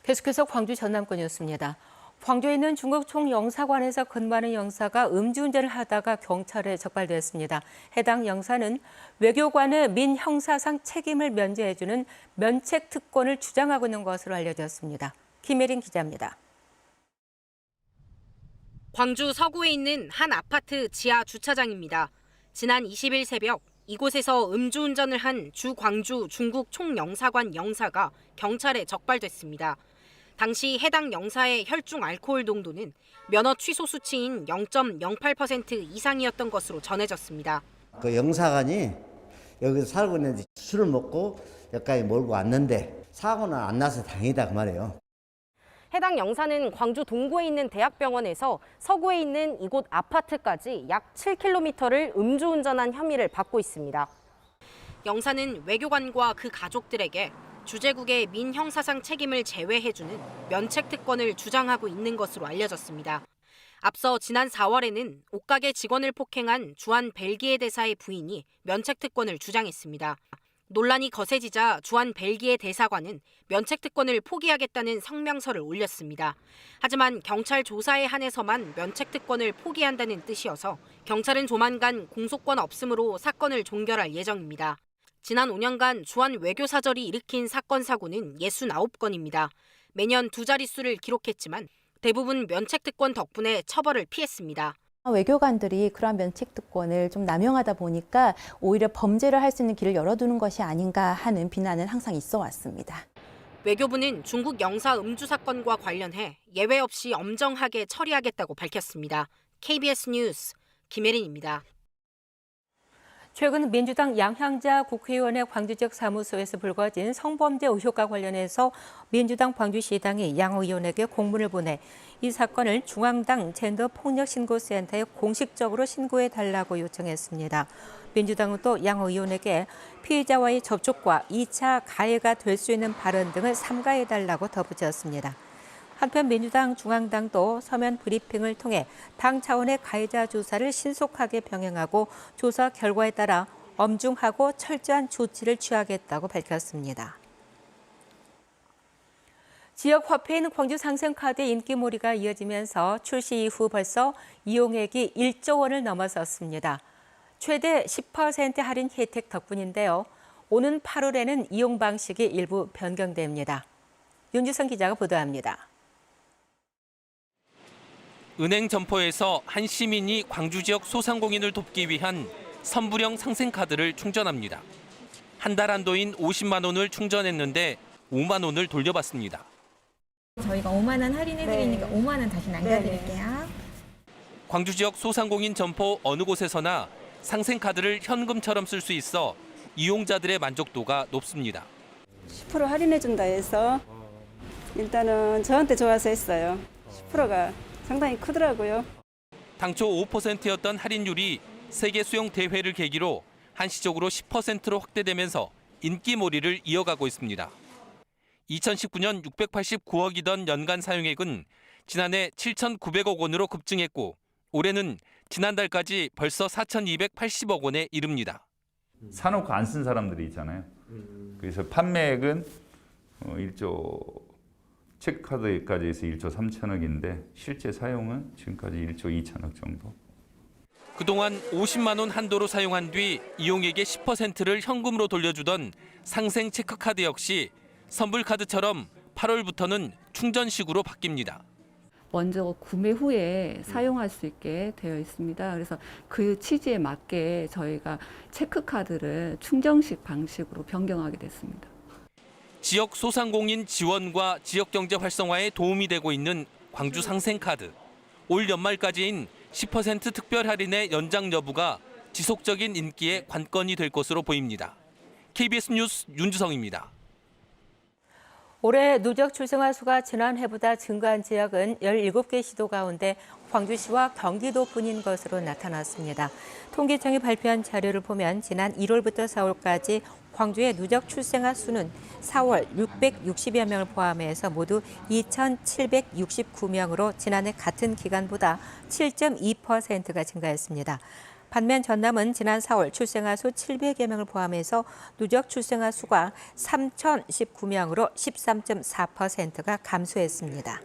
계속해서 광주 전남권 뉴스입니다. 광주에 있는 중국 총영사관에서 근무하는 영사가 음주운전을 하다가 경찰에 적발되었습니다. 해당 영사는 외교관의 민형사상 책임을 면제해주는 면책특권을 주장하고 있는 것으로 알려졌습니다. 김혜린 기자입니다. 광주 서구에 있는 한 아파트 지하 주차장입니다. 지난 20일 새벽 이곳에서 음주운전을 한 주광주 중국 총영사관 영사가 경찰에 적발됐습니다. 당시 해당 영사의 혈중 알코올 농도는 면허 취소 수치인 0.08% 이상이었던 것으로 전해졌습니다. 그 영사관이 여기서 살고 있는데 술을 먹고 여기까지 몰고 왔는데 사고는 안 나서 다행이다 그 말이에요. 해당 영사는 광주 동구에 있는 대학병원에서 서구에 있는 이곳 아파트까지 약 7km를 음주운전한 혐의를 받고 있습니다. 영사는 외교관과 그 가족들에게 주재국의 민형사상 책임을 제외해주는 면책특권을 주장하고 있는 것으로 알려졌습니다. 앞서 지난 4월에는 옷가게 직원을 폭행한 주한 벨기에 대사의 부인이 면책특권을 주장했습니다. 논란이 거세지자 주한 벨기에 대사관은 면책특권을 포기하겠다는 성명서를 올렸습니다. 하지만 경찰 조사에 한해서만 면책특권을 포기한다는 뜻이어서 경찰은 조만간 공소권 없음으로 사건을 종결할 예정입니다. 지난 5년간 주한 외교사절이 일으킨 사건 사고는 69건입니다. 매년 두 자릿수를 기록했지만 대부분 면책특권 덕분에 처벌을 피했습니다. 외교관들이 그러한 면책특권을 좀 남용하다 보니까 오히려 범죄를 할 수 있는 길을 열어두는 것이 아닌가 하는 비난은 항상 있어 왔습니다. 외교부는 중국 영사 음주 사건과 관련해 예외 없이 엄정하게 처리하겠다고 밝혔습니다. KBS 뉴스 김혜린입니다. 최근 민주당 양향자 국회의원의 광주 지역 사무소에서 불거진 성범죄 의혹과 관련해서 민주당 광주시당이 양 의원에게 공문을 보내 이 사건을 중앙당 젠더폭력신고센터에 공식적으로 신고해달라고 요청했습니다. 민주당은 또 양 의원에게 피해자와의 접촉과 2차 가해가 될 수 있는 발언 등을 삼가해달라고 덧붙였습니다. 한편 민주당 중앙당도 서면 브리핑을 통해 당 차원의 가해자 조사를 신속하게 병행하고 조사 결과에 따라 엄중하고 철저한 조치를 취하겠다고 밝혔습니다. 지역 화폐인 광주 상생카드의 인기몰이가 이어지면서 출시 이후 벌써 이용액이 1조 원을 넘어섰습니다. 최대 10% 할인 혜택 덕분인데요. 오는 8월에는 이용 방식이 일부 변경됩니다. 윤주성 기자가 보도합니다. 은행 점포에서 한 시민이 광주 지역 소상공인을 돕기 위한 선불형 상생카드를 충전합니다. 한 달 한도인 50만 원을 충전했는데 5만 원을 돌려받습니다. 저희가 5만 원 할인해드리니까 5만 원 다시 남겨드릴게요. 광주 지역 소상공인 점포 어느 곳에서나 상생카드를 현금처럼 쓸 수 있어 이용자들의 만족도가 높습니다. 10% 할인해준다 해서 일단은 저한테 좋아서 했어요. 10%가 상당히 크더라고요. 당초 5%였던 할인율이 세계 수영 대회를 계기로 한시적으로 10%로 확대되면서 인기몰이를 이어가고 있습니다. 2019년 689억이던 연간 사용액은 지난해 7,900억 원으로 급증했고 올해는 지난달까지 벌써 4,280억 원에 이릅니다. 사놓고 안 쓴 사람들이 있잖아요. 그래서 판매액은 1조 체크카드까지 해서 1조 3천억인데 실제 사용은 지금까지 1조 2천억 정도. 그동안 50만 원 한도로 사용한 뒤 이용액의 10%를 현금으로 돌려주던 상생 체크카드 역시 선불카드처럼 8월부터는 충전식으로 바뀝니다. 먼저 구매 후에 사용할 수 있게 되어 있습니다. 그래서 그 취지에 맞게 저희가 체크카드를 충전식 방식으로 변경하게 됐습니다. 지역 소상공인 지원과 지역경제 활성화에 도움이 되고 있는 광주 상생카드. 올 연말까지인 10% 특별 할인의 연장 여부가 지속적인 인기의 관건이 될 것으로 보입니다. KBS 뉴스 윤주성입니다. 올해 누적 출생아 수가 지난해보다 증가한 지역은 17개 시도 가운데 광주시와 경기도뿐인 것으로 나타났습니다. 통계청이 발표한 자료를 보면 지난 1월부터 4월까지 광주의 누적 출생아 수는 4월 660여 명을 포함해서 모두 2,769명으로 지난해 같은 기간보다 7.2%가 증가했습니다. 반면 전남은 지난 4월 출생아 수 700여 명을 포함해서 누적 출생아 수가 3,019명으로 13.4%가 감소했습니다.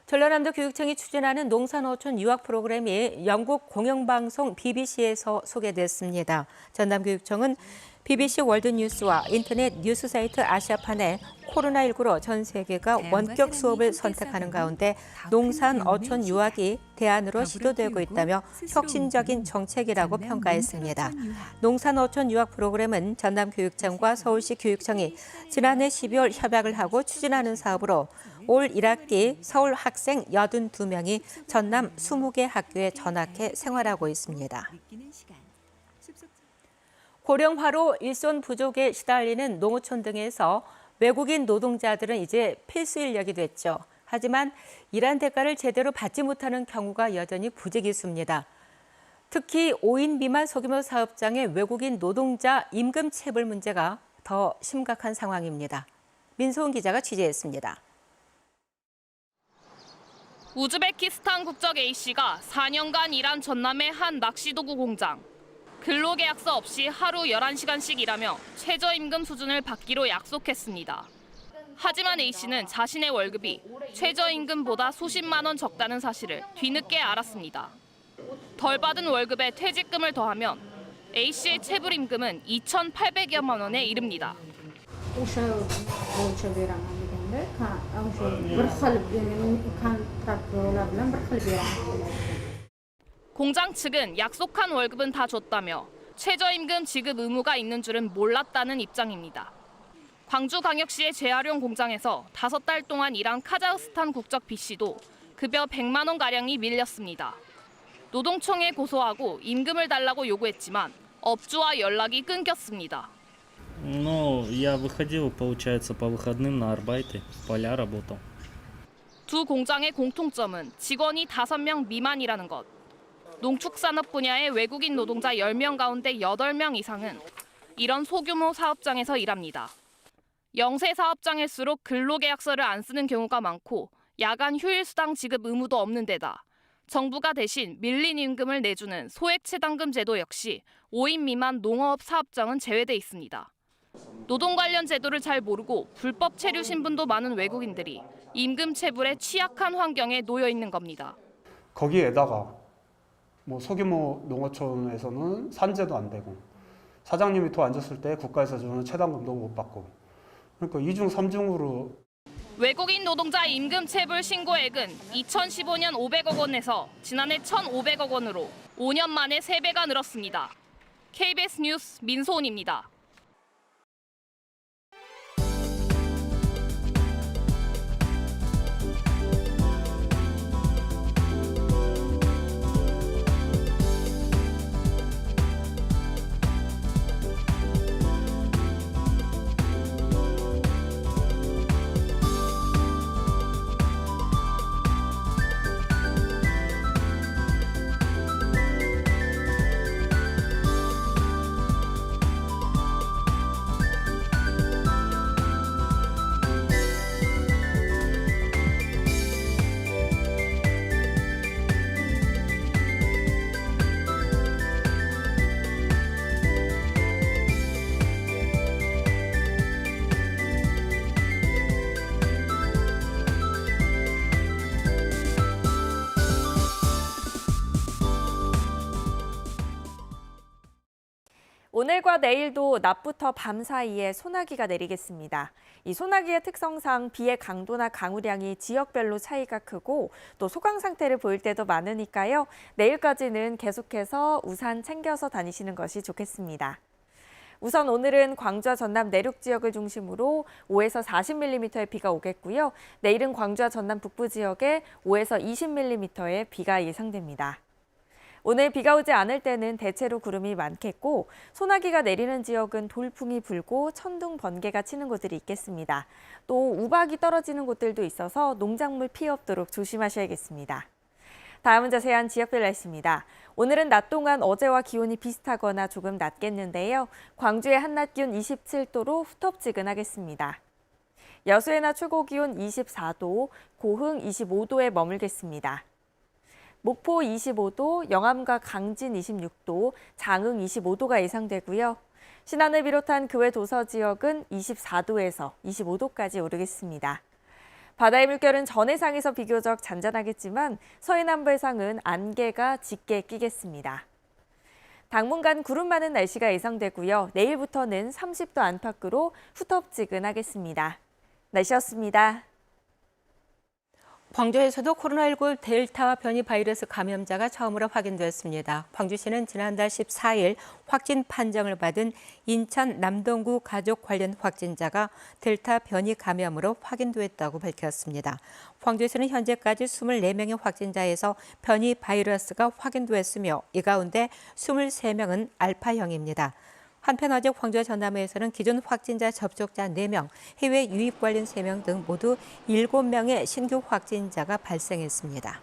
전라남도 교육청이 추진하는 농산어촌 유학 프로그램이 영국 공영방송 BBC에서 소개됐습니다. 전남교육청은 BBC 월드뉴스와 인터넷 뉴스 사이트 아시아판에 코로나19로 전 세계가 원격 수업을 선택하는 가운데 농산 어촌 유학이 대안으로 시도되고 있다며 혁신적인 정책이라고 평가했습니다. 농산 어촌 유학 프로그램은 전남교육청과 서울시 교육청이 지난해 12월 협약을 하고 추진하는 사업으로 올 1학기 서울 학생 82명이 전남 20개 학교에 전학해 생활하고 있습니다. 고령화로 일손 부족에 시달리는 농어촌 등에서 외국인 노동자들은 이제 필수 인력이 됐죠. 하지만 일한 대가를 제대로 받지 못하는 경우가 여전히 부지기수입니다. 특히 5인 미만 소규모 사업장의 외국인 노동자 임금 체불 문제가 더 심각한 상황입니다. 민소은 기자가 취재했습니다. 우즈베키스탄 국적 A씨가 4년간 일한 전남의 한 낚시도구 공장. 근로계약서 없이 하루 11시간씩 일하며 최저임금 수준을 받기로 약속했습니다. 하지만 A씨는 자신의 월급이 최저임금보다 수십만 원 적다는 사실을 뒤늦게 알았습니다. 덜 받은 월급에 퇴직금을 더하면 A씨의 체불임금은 2,800여만 원에 이릅니다. 공장 측은 약속한 월급은 다 줬다며 최저임금 지급 의무가 있는 줄은 몰랐다는 입장입니다. 광주광역시의 재활용 공장에서 5달 동안 일한 카자흐스탄 국적 B씨도 급여 100만 원가량이 밀렸습니다. 노동청에 고소하고 임금을 달라고 요구했지만 업주와 연락이 끊겼습니다. Я выходил, получается, по выходным на арбайты, в поля работал. 두 공장의 공통점은 직원이 5명 미만이라는 것. 농축산업 분야의 외국인 노동자 10명 가운데 8명 이상은 이런 소규모 사업장에서 일합니다. 영세 사업장일수록 근로계약서를 안 쓰는 경우가 많고 야간 휴일수당 지급 의무도 없는 데다 정부가 대신 밀린 임금을 내주는 소액체당금 제도 역시 5인 미만 농어업 사업장은 제외돼 있습니다. 노동 관련 제도를 잘 모르고 불법 체류 신분도 많은 외국인들이 임금 체불에 취약한 환경에 놓여 있는 겁니다. 거기에다가 소규모 농어촌에서는 산재도 안 되고 사장님이 더 앉았을 때 국가에서 주는 체당금도 못 받고 그러니까 2중 3중으로 외국인 노동자 임금 체불 신고액은 2015년 500억 원에서 지난해 1,500억 원으로 5년 만에 3배가 늘었습니다. KBS 뉴스 민소은입니다. 오늘과 내일도 낮부터 밤 사이에 소나기가 내리겠습니다. 이 소나기의 특성상 비의 강도나 강우량이 지역별로 차이가 크고 또 소강 상태를 보일 때도 많으니까요. 내일까지는 계속해서 우산 챙겨서 다니시는 것이 좋겠습니다. 우선 오늘은 광주와 전남 내륙 지역을 중심으로 5에서 40mm의 비가 오겠고요. 내일은 광주와 전남 북부 지역에 5에서 20mm의 비가 예상됩니다. 오늘 비가 오지 않을 때는 대체로 구름이 많겠고 소나기가 내리는 지역은 돌풍이 불고 천둥, 번개가 치는 곳들이 있겠습니다. 또 우박이 떨어지는 곳들도 있어서 농작물 피해 없도록 조심하셔야겠습니다. 다음은 자세한 지역별 날씨입니다. 오늘은 낮 동안 어제와 기온이 비슷하거나 조금 낮겠는데요. 광주의 한낮 기온 27도로 후텁지근하겠습니다. 여수의 낮 최고 기온 24도, 고흥 25도에 머물겠습니다. 목포 25도, 영암과 강진 26도, 장흥 25도가 예상되고요. 신안을 비롯한 그 외 도서 지역은 24도에서 25도까지 오르겠습니다. 바다의 물결은 전 해상에서 비교적 잔잔하겠지만 서해남부 해상은 안개가 짙게 끼겠습니다. 당분간 구름 많은 날씨가 예상되고요. 내일부터는 30도 안팎으로 후텁지근하겠습니다. 날씨였습니다. 광주에서도 코로나19 델타 변이 바이러스 감염자가 처음으로 확인됐습니다. 광주시는 지난달 14일 확진 판정을 받은 인천 남동구 가족 관련 확진자가 델타 변이 감염으로 확인됐다고 밝혔습니다. 광주에서는 현재까지 24명의 확진자에서 변이 바이러스가 확인됐으며 이 가운데 23명은 알파형입니다. 한편 어제 광주와 전남에서는 기존 확진자 접촉자 4명, 해외 유입 관련 3명 등 모두 7명의 신규 확진자가 발생했습니다.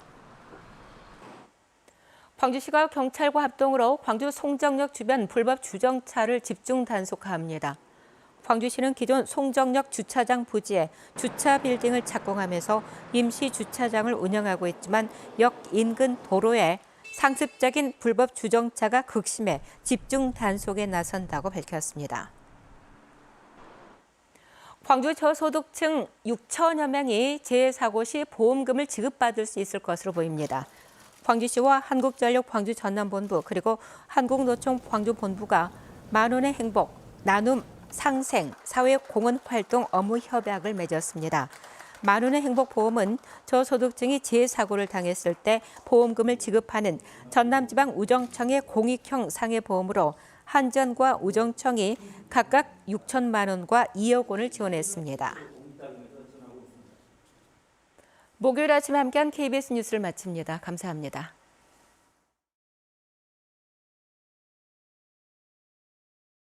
광주시가 경찰과 합동으로 광주 송정역 주변 불법 주정차를 집중 단속합니다. 광주시는 기존 송정역 주차장 부지에 주차 빌딩을 착공하면서 임시 주차장을 운영하고 있지만 역 인근 도로에 상습적인 불법 주정차가 극심해 집중 단속에 나선다고 밝혔습니다. 광주 저소득층 6천여 명이 재해 사고 시 보험금을 지급받을 수 있을 것으로 보입니다. 광주시와 한국전력 광주 전남본부 그리고 한국노총 광주본부가 만원의 행복, 나눔, 상생, 사회공헌활동 업무 협약을 맺었습니다. 만원의 행복보험은 저소득층이 재해 사고를 당했을 때 보험금을 지급하는 전남지방 우정청의 공익형 상해보험으로 한전과 우정청이 각각 6천만 원과 2억 원을 지원했습니다. 목요일 아침 함께한 KBS 뉴스를 마칩니다. 감사합니다.